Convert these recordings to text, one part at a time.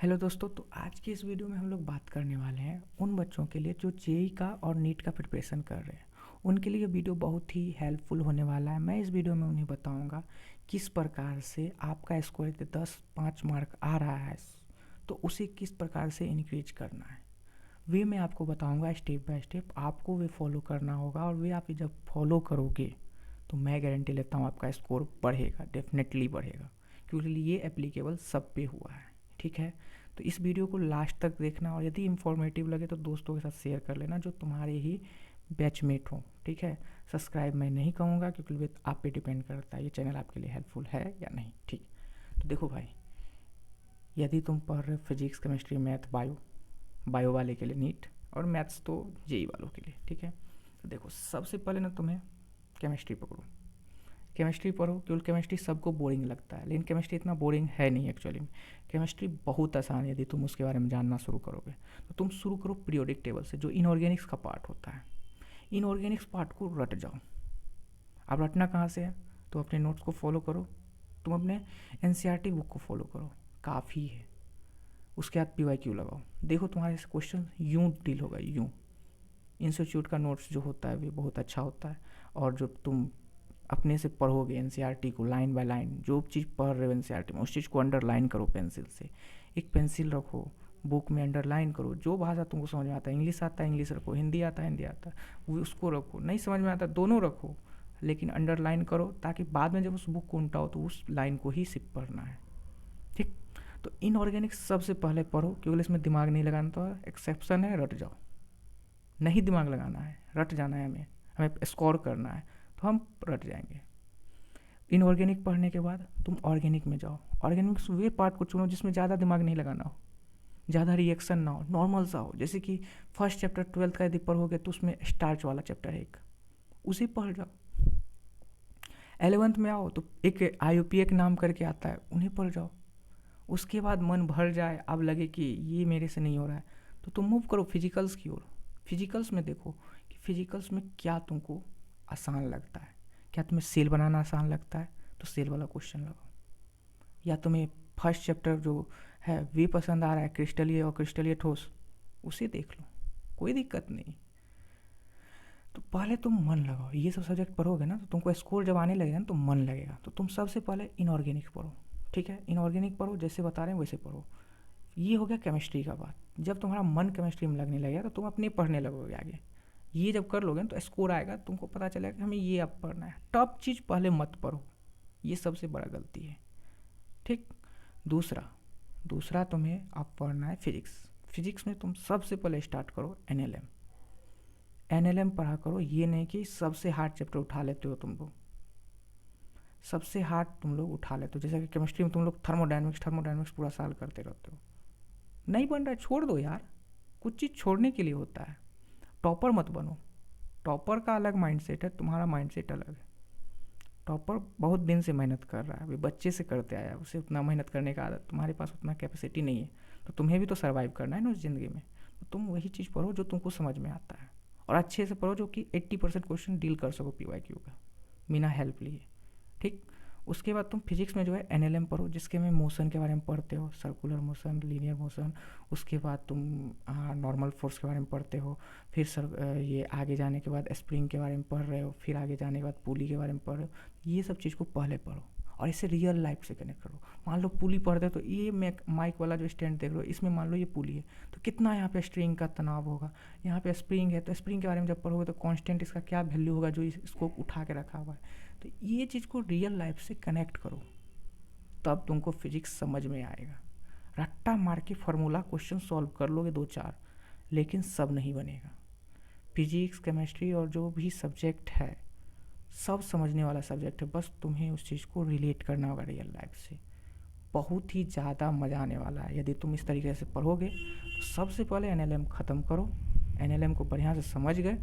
Hello दोस्तों, तो आज की इस वीडियो में हम लोग बात करने वाले हैं उन बच्चों के लिए जो जेई का और नीट का प्रिपरेशन कर रहे हैं। उनके लिए ये वीडियो बहुत ही हेल्पफुल होने वाला है। मैं इस वीडियो में उन्हें बताऊंगा किस प्रकार से आपका स्कोर यदि 5 मार्क आ रहा है तो उसे किस प्रकार से इंक्रीज करना है। वे मैं आपको बताऊंगा स्टेप बाय स्टेप, आपको वे फॉलो करना होगा और वे आप जब फॉलो करोगे तो मैं गारंटी लेता हूँ आपका स्कोर बढ़ेगा, डेफिनेटली बढ़ेगा, क्योंकि ये एप्लीकेबल सब पे हुआ है। ठीक है, तो इस वीडियो को लास्ट तक देखना और यदि इन्फॉर्मेटिव लगे तो दोस्तों के साथ शेयर कर लेना जो तुम्हारे ही बैचमेट हो। ठीक है, सब्सक्राइब मैं नहीं कहूँगा क्योंकि वे आप पे डिपेंड करता है ये चैनल आपके लिए हेल्पफुल है या नहीं। ठीक, तो देखो भाई, यदि तुम पढ़ रहे physics chemistry math bio, bio वाले के लिए नीट और मैथ्स तो जेई वालों के लिए। ठीक है, तो देखो सबसे पहले ना तुम्हें केमिस्ट्री पकड़ो, केमिस्ट्री पढ़ो। केवल केमिस्ट्री सबको बोरिंग लगता है, लेकिन केमिस्ट्री इतना बोरिंग है नहीं एक्चुअली में। केमिस्ट्री बहुत आसान है यदि तुम उसके बारे में जानना शुरू करोगे। तो तुम शुरू करो पीरियोडिक टेबल से, जो इनऑर्गेनिक्स का पार्ट होता है। इनऑर्गेनिक्स पार्ट को रट जाओ। अब रटना कहाँ से है, तो अपने नोट्स को फॉलो करो, तुम अपने एनसीईआरटी बुक को फॉलो करो, काफ़ी है। उसके बाद पीवाईक्यू लगाओ, देखो तुम्हारे क्वेश्चन यूँ डील होगा, यूँ। इंस्टीट्यूट का नोट्स जो होता है वो बहुत अच्छा होता है, और जो तुम अपने से पढ़ोगे एनसीईआरटी को लाइन बाय लाइन, जो चीज़ पढ़ रहे हो एनसीईआरटी में उस चीज़ को अंडरलाइन करो पेंसिल से। एक पेंसिल रखो, बुक में अंडरलाइन करो। जो भाषा तुमको समझ में आता है, इंग्लिश आता है इंग्लिश रखो, हिंदी आता है हिंदी आता है वो उसको रखो, नहीं समझ में आता दोनों रखो, लेकिन अंडरलाइन करो ताकि बाद में जब उस बुक को उल्टाओ तो उस लाइन को ही सिर्फ पढ़ना है। ठीक, तो इनऑर्गेनिक सबसे पहले पढ़ो, केवल इसमें दिमाग नहीं लगाना। तो एक्सेप्शन है, रट जाओ, नहीं दिमाग लगाना है, रट जाना है। हमें हमें स्कोर करना है तो हम रट जाएंगे। इनऑर्गेनिक पढ़ने के बाद तुम ऑर्गेनिक में जाओ। ऑर्गेनिक वे पार्ट को चुनो जिसमें ज़्यादा दिमाग नहीं लगाना हो, ज़्यादा रिएक्शन ना हो, नॉर्मल सा हो। जैसे कि फर्स्ट चैप्टर 12th का यदि पढ़ोगे तो उसमें स्टार्च वाला चैप्टर है एक, उसे पढ़ जाओ। 11th में आओ तो एक IUPAC नाम करके आता है, उन्हें पढ़ जाओ। उसके बाद मन भर जाए, अब लगे कि ये मेरे से नहीं हो रहा है, तो तुम मूव करो फिजिकल्स की ओर। फिजिकल्स में देखो कि फिजिकल्स में क्या तुमको आसान लगता है। क्या तुम्हें सेल बनाना आसान लगता है तो सेल वाला क्वेश्चन लगाओ, या तुम्हें फर्स्ट चैप्टर जो है वे पसंद आ रहा है, क्रिस्टलीय और क्रिस्टलीय ठोस, उसे देख लो, कोई दिक्कत नहीं। तो पहले तुम मन लगाओ, ये सब सब्जेक्ट पढ़ोगे ना तो तुमको स्कोर जब आने लगेगा ना तो मन लगेगा। तो तुम सबसे पहले इनऑर्गेनिक पढ़ो। ठीक है, इनऑर्गेनिक पढ़ो, जैसे बता रहे हैं वैसे पढ़ो। ये हो गया केमिस्ट्री का बात। जब तुम्हारा मन केमिस्ट्री में लगने लगेगा तो तुम अपने पढ़ने लगोगे आगे। ये जब कर लोगे तो स्कोर आएगा, तुमको पता चलेगा कि हमें ये अब पढ़ना है। टॉप चीज़ पहले मत पढ़ो, ये सबसे बड़ा गलती है। ठीक, दूसरा दूसरा तुम्हें अब पढ़ना है फिजिक्स। फिजिक्स में तुम सबसे पहले स्टार्ट करो एनएलएम। एनएलएम पढ़ा करो, ये नहीं कि सबसे हार्ड चैप्टर उठा लेते हो तुम लोग। सबसे हार्ड तुम लोग उठा लेते हो, जैसे कि केमिस्ट्री में तुम लोग थर्मोडायनमिक्स पूरा साल करते रहते हो। नहीं बन रहा है, छोड़ दो यार, कुछ चीज़ छोड़ने के लिए होता है। टॉपर मत बनो, टॉपर का अलग माइंडसेट है, तुम्हारा माइंडसेट अलग है। टॉपर बहुत दिन से मेहनत कर रहा है, अभी बच्चे से करते आया, उसे उतना मेहनत करने का आदत, तुम्हारे पास उतना कैपेसिटी नहीं है। तो तुम्हें भी तो सर्वाइव करना है ना उस ज़िंदगी में। तो तुम वही चीज़ पढ़ो जो तुमको समझ में आता है, और अच्छे से पढ़ो जो कि 80% क्वेश्चन डील कर सको पीवाईक्यू का बिना हेल्प लिए। ठीक, उसके बाद तुम फिजिक्स में जो है एनएलएम पढ़ो, जिसके में मोशन के बारे में पढ़ते हो, सर्कुलर मोशन, लीनियर मोशन। उसके बाद तुम नॉर्मल फोर्स के बारे में पढ़ते हो। फिर ये आगे जाने के बाद स्प्रिंग के बारे में पढ़ रहे हो, फिर आगे जाने के बाद पुली के बारे में पढ़ रहे हो। ये सब चीज़ को पहले पढ़ो और इसे रियल लाइफ से कनेक्ट करो। मान लो पुली पढ़ते हो तो ये माइक वाला जो स्टैंड देख रहे हो, इसमें मान लो ये पुली है तो कितना यहाँ पे स्ट्रिंग का तनाव होगा। यहाँ पे स्प्रिंग है तो स्प्रिंग के बारे में जब पढ़ोगे तो कांस्टेंट इसका क्या वैल्यू होगा जो इसको उठा के रखा हुआ है। तो ये चीज़ को रियल लाइफ से कनेक्ट करो, तब तुमको फिजिक्स समझ में आएगा। रट्टा मार के फार्मूला क्वेश्चन सॉल्व कर लोगे 2-4, लेकिन सब नहीं बनेगा। फिजिक्स केमिस्ट्री और जो भी सब्जेक्ट है सब समझने वाला सब्जेक्ट है, बस तुम्हें उस चीज़ को रिलेट करना होगा रियल लाइफ से। बहुत ही ज़्यादा मज़ा आने वाला है यदि तुम इस तरीके से पढ़ोगे। तो सबसे पहले एनएलएम ख़त्म करो, एनएलएम को बढ़िया से समझ गए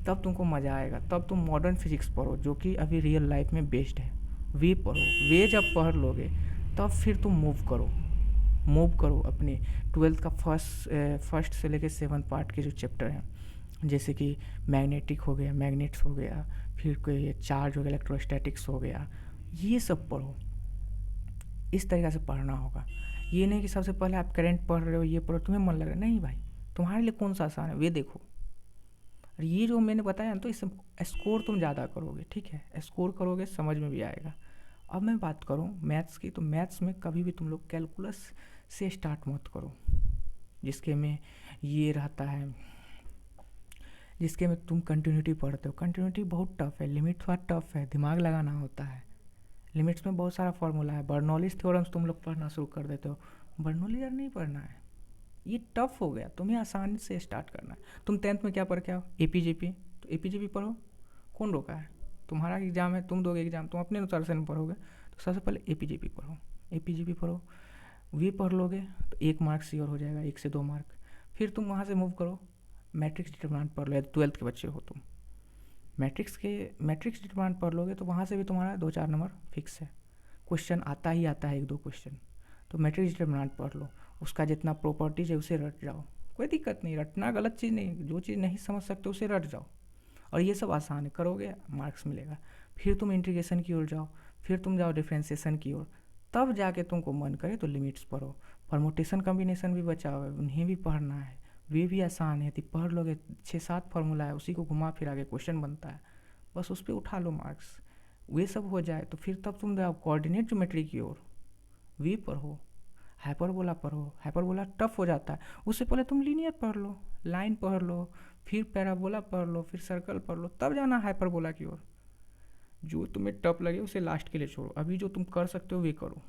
तब तुमको मज़ा आएगा। तब तुम मॉडर्न फिजिक्स पढ़ो जो कि अभी रियल लाइफ में बेस्ड है, वे पढ़ो। वे जब पढ़ लोगे तब फिर तुम मूव करो अपने 12th का फर्स्ट से लेकर 7th पार्ट के जो चैप्टर हैं, जैसे कि मैग्नेटिक हो गया, मैग्नेट्स हो गया, फिर कोई चार्ज हो गया, इलेक्ट्रोस्टैटिक्स हो गया, ये सब पढ़ो। इस तरीक़े से पढ़ना होगा। ये नहीं कि सबसे पहले आप करंट पढ़ रहे हो, ये पढ़ो, तुम्हें मन लग रहा है, नहीं भाई, तुम्हारे लिए कौन सा आसान है वे देखो। और ये जो मैंने बताया ना, तो इससे स्कोर तुम ज़्यादा करोगे, ठीक है, स्कोर करोगे, समझ में भी आएगा। अब मैं बात करूँ मैथ्स की, तो मैथ्स में कभी भी तुम लोग कैलकुलस से स्टार्ट मत करो, जिसके में ये रहता है, जिसके में तुम कंटिन्यूटी पढ़ते हो। कंटिन्यूटी बहुत टफ है, लिमिट थोड़ा टफ है, दिमाग लगाना होता है। लिमिट्स में बहुत सारा फॉर्मूला है, बर्नौलीज थ्योरम्स तुम लोग पढ़ना शुरू कर देते हो, बर्नौली यार नहीं पढ़ना है, ये टफ हो गया, तुम्हें आसानी से स्टार्ट करना है। तुम 10th में क्या पढ़ के आओ, एपीजीपी, तो एपीजीपी पढ़ो, कौन रोका है, तुम्हारा एग्ज़ाम है, तुम दोगे एग्ज़ाम, तुम अपने अनुसार से नहीं पढ़ोगे, तो सबसे पहले एपीजीपी पढ़ो, एपीजीपी पढ़ो, वे पढ़ लोगे तो 1 मार्क श्योर हो जाएगा, 1 से 2 मार्क। फिर तुम वहाँ से मूव करो, मैट्रिक्स डिटरमिनेंट पढ़ लो, या 12th के बच्चे हो तुम, मैट्रिक्स डिटरमिनेंट पढ़ लोगे तो वहाँ से भी तुम्हारा 2-4 नंबर फिक्स है, क्वेश्चन आता ही आता है, 1-2 क्वेश्चन। तो मैट्रिक्स डिटरमिनेंट पढ़ लो, उसका जितना प्रॉपर्टीज है उसे रट जाओ, कोई दिक्कत नहीं, रटना गलत चीज़ नहीं, जो चीज़ नहीं समझ सकते उसे रट जाओ, और ये सब आसान है, करोगे मार्क्स मिलेगा। फिर तुम इंटीग्रेशन की ओर जाओ, फिर तुम जाओ डिफ्रेंसिएशन की ओर, तब जाके तुमको मन करे तो लिमिट्स पढ़ो। परमुटेशन कम्बिनेशन भी बचा हुआ है, उन्हें भी पढ़ना है, वे भी आसान है, यदि पढ़ लोगे 6-7 फार्मूला है, उसी को घुमा फिरा के क्वेश्चन बनता है, बस उस पर उठा लो मार्क्स। वे सब हो जाए तो फिर तब तुम जाओ कोऑर्डिनेट ज्योमेट्री की ओर, वे पढ़ो, हाइपरबोला पढ़ो, हाइपरबोला टफ हो जाता है, उससे पहले तुम लीनियर पढ़ लो, लाइन पढ़ लो, फिर पैराबोला पढ़ लो, फिर सर्कल पढ़ लो, तब जाना हाइपरबोला की ओर। जो तुम्हें टफ लगे उसे लास्ट के लिए छोड़ो, अभी जो तुम कर सकते हो वे करो,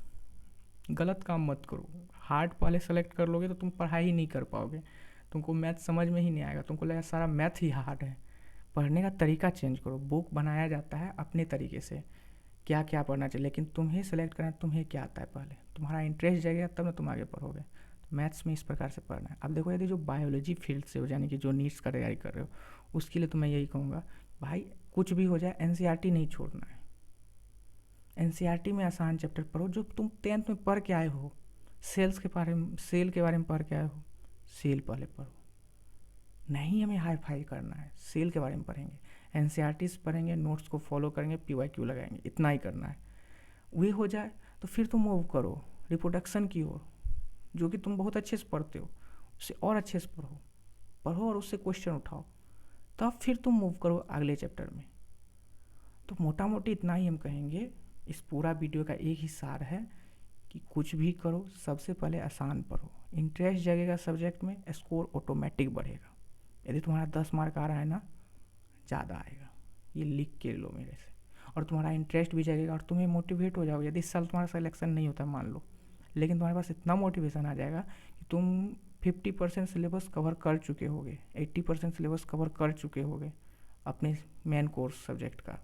गलत काम मत करो। हार्ड पहले सेलेक्ट कर लोगे तो तुम पढ़ाई ही नहीं कर पाओगे, तुमको मैथ समझ में ही नहीं आएगा, तुमको लगेगा सारा मैथ ही हार्ड है। पढ़ने का तरीका चेंज करो, बुक बनाया जाता है अपने तरीके से, क्या क्या पढ़ना चाहिए, लेकिन तुम्हें सेलेक्ट करना है तुम्हें क्या आता है, पहले तुम्हारा इंटरेस्ट जगेगा तब ना तुम आगे पढ़ोगे। तो मैथ्स में इस प्रकार से पढ़ना है। अब देखो यदि जो बायोलॉजी फील्ड से हो, यानी कि जो नीट्स का तैयारी कर रहे हो, उसके लिए तो मैं यही कहूँगा भाई, कुछ भी हो जाए एनसीईआरटी नहीं छोड़ना है। एनसीईआरटी में आसान चैप्टर पढ़ो जो तुम 10th में पढ़ के आए हो, सेल के बारे में पढ़ के आए हो, सेल पहले पढ़ो, नहीं हमें हाई फाई करना है, सेल के बारे में पढ़ेंगे, एनसीईआरटी पढ़ेंगे, नोट्स को फॉलो करेंगे, पीवाईक्यू लगाएंगे, इतना ही करना है। वे हो जाए तो फिर तुम मूव करो रिप्रोडक्शन की ओर, जो कि तुम बहुत अच्छे से पढ़ते हो, उससे और अच्छे से पढ़ो, और उससे क्वेश्चन उठाओ, तब फिर तुम मूव करो अगले चैप्टर में। तो मोटा मोटी इतना ही हम कहेंगे, इस पूरा वीडियो का एक ही सार है कि कुछ भी करो सबसे पहले आसान पढ़ो, इंटरेस्ट जगेगा सब्जेक्ट में, स्कोर ऑटोमेटिक बढ़ेगा। यदि तुम्हारा 10 मार्क आ रहा है ना, ज़्यादा आएगा, ये लिख के लो मेरे से, और तुम्हारा इंटरेस्ट भी जगेगा और तुम्हें मोटिवेट हो जाओगे। यदि इस साल तुम्हारा सिलेक्शन नहीं होता मान लो, लेकिन तुम्हारे पास इतना मोटिवेशन आ जाएगा कि तुम 50% सिलेबस कवर कर चुके होगे, 80% सिलेबस कवर कर चुके होगे अपने मेन कोर्स सब्जेक्ट का,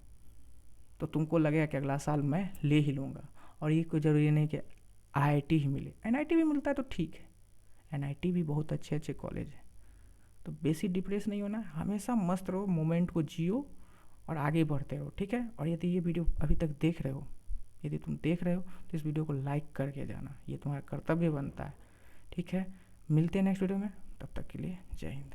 तो तुमको लगेगा कि अगला साल मैं ले ही लूँगा। और ये कोई ज़रूरी नहीं कि आईआईटी ही मिले, एनआईटी भी मिलता है तो ठीक है, एनआईटी भी बहुत अच्छे अच्छे कॉलेज है। तो बेसिक डिप्रेस नहीं होना, हमेशा मस्त रहो, मोमेंट को जियो और आगे बढ़ते रहो, ठीक है। और यदि ये वीडियो अभी तक देख रहे हो, यदि तुम देख रहे हो तो इस वीडियो को लाइक करके जाना, ये तुम्हारा कर्तव्य बनता है, ठीक है। मिलते हैं नेक्स्ट वीडियो में, तब तक के लिए जय हिंद।